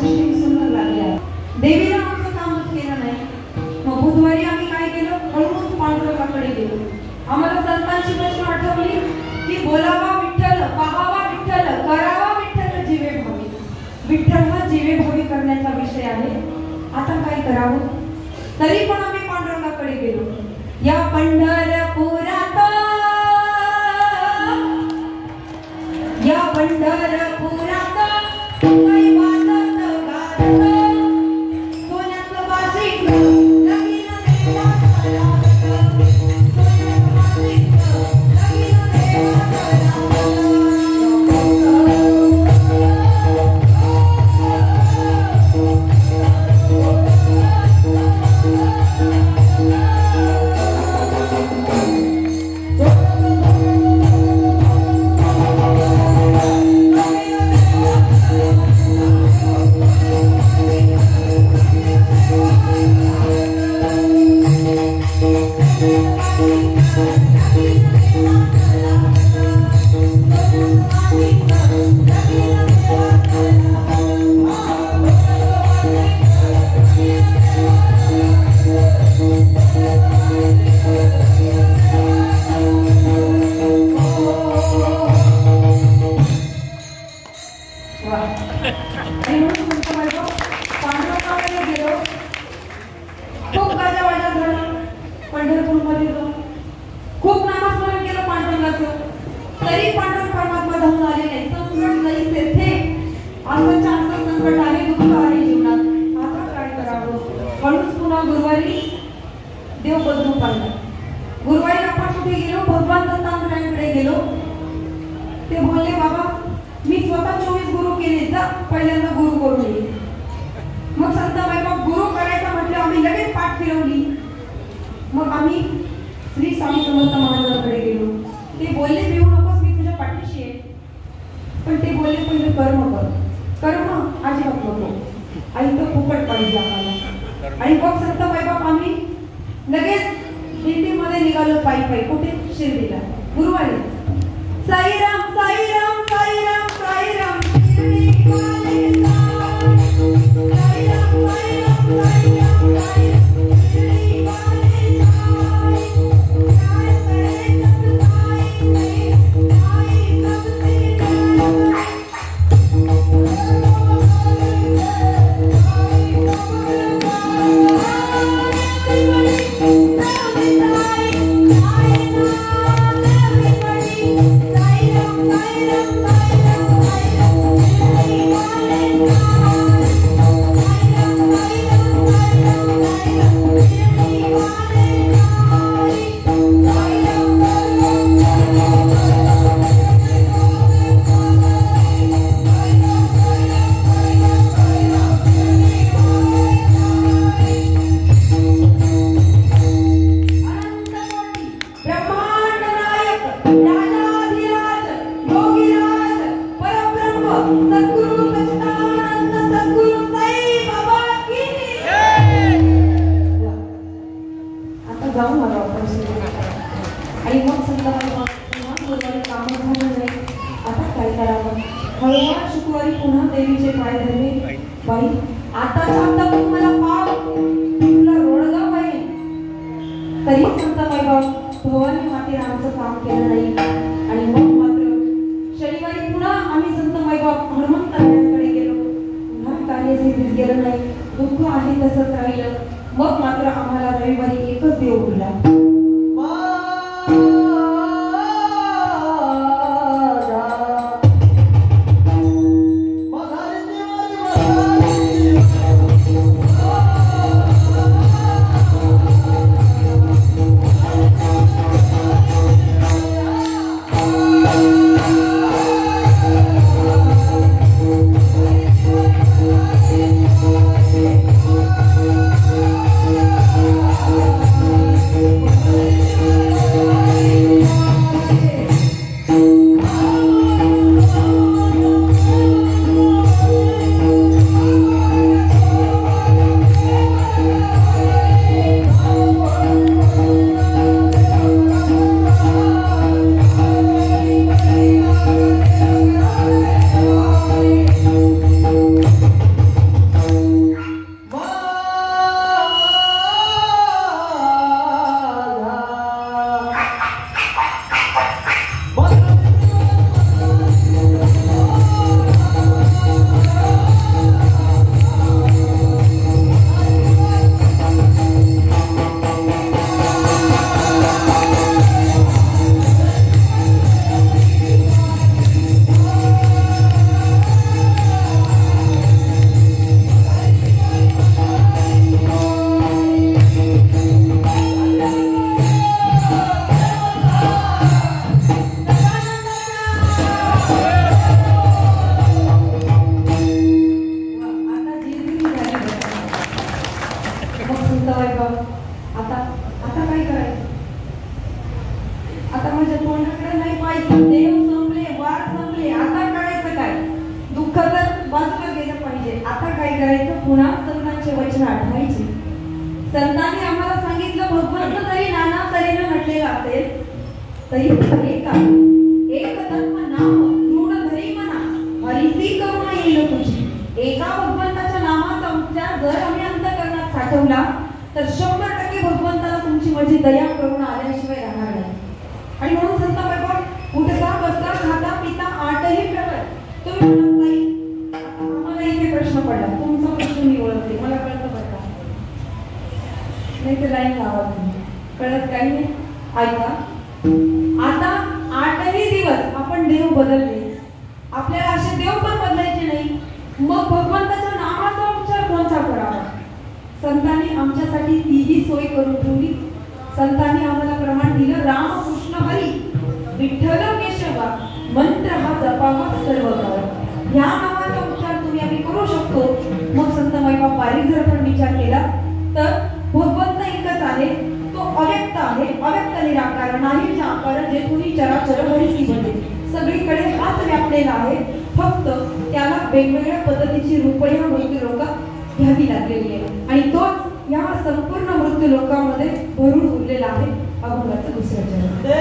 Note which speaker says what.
Speaker 1: System सुंदर लागली आहे. देवीने आमचं कामच केलं नाही. मग बुधवारी आम्ही काय केलं, हळूहळू पांडुरंगाकडे गेलो. आम्हाला संतांची प्रश्न आठवली की बोलावा विठ्ठल, पाहावा विठ्ठल, करावा विठ्ठल जीवे भावी. विठ्ठल हा जीवे भावी करण्याचा विषय आहे. आता काय करावं? तरी पण आम्ही पांडुरंगाकडे गेलो. या पंढरपुरात, या पंढरपुरात काही वाजत गाजत सोन्याचं बाशिंग लगीन देवात लागत. सोन्याचं बाशिंग लगीन देवात लागत. गुरुवारी आपण कुठे गेलो, भगवान दत्तात्रयांकडे गेलो. ते बोलले बाबा मी स्वतः 24 गुरु केले, जा पहिल्यांदा गुरु करून ये. मग संत बाबा गुरु करायचं म्हटलं, आम्ही लगेच पाठ फिरवली. मग आम्ही श्री स्वामी समर्थ महाराजांकडे गेलो. ते बोलले भिवू नकोस, मी तुझ्या पाठीशी आहे. पण ते बोलले पहिले कर्म कर. कर्म अजिबात नको, आई तर फुकट पाहिजे आम्हाला. आणि मग संत बाबा आम्ही लगेच दिंडीमध्ये निघालो पायी पायी. कुठे? शिर्डीला. गुरुवारी साईराम साईराम साईराम साईराम शिर्डी वाले साईराम साईराम साईराम साईराम शिर्डी वाले करायचं, पुन्हा संतांचे वचन आठवायचे. संतांनी आम्हाला सांगितलं, भगवंत जरी नाना तऱ्हेनं म्हटलेला असेल तरी एक तत्व नाम दृढ धरी म्हणा हरिसी करुणा येईल तुझी. एका भगवंताच्या नामाचा उच्चार जर आम्ही अंतःकरणात साठवला तर 100% भगवंताला तुमची माझी दया करुणा आल्याशिवाय राहणार नाही. आणि म्हणून संत भगवान उठता बसता खाता पिता आठही प्रकार तुम्ही म्हणत नाही. आम्हाला इथे प्रश्न पडला, तुमचा प्रश्न मी ओळखते, मला कळतं बरं का, नाही तर लाईन लावा तुम्ही, कळत काही नाही. ऐका, आता 8ही दिवस आपण देव बदलले, आपल्याला असे देव पण बदलायचे नाही. मग भगवंताच्या नामाचा उच्चार कोणता करावा? संतांनी आमच्यासाठी तीही सोय करून ठेवली. संतांनी आम्हाला प्रमाण दिलं, राम कृष्ण हरी विठ्ठल केशवा मंत्र हा जपावा सर्व काळ. ह्या नावाचा उच्चार तुम्ही आम्ही करू शकतो. मग संत माईबाप पारिक जर पण विचार केला तर भगवंत एकच आहे, तो अव्यक्त आहे, अव्यक्त निराकार नाही आकार जे तुम्ही चराचर हरिसी मध्ये सगळीकडे हात व्यापलेला आहे. फक्त त्याला वेगवेगळ्या पद्धतीची रूप या मृत्यू लोकात घ्यावी लागलेली आहे आणि तोच या संपूर्ण मृत्यू लोकांमध्ये भरून उरलेला आहे. अभंगाचं दुसरं चरण.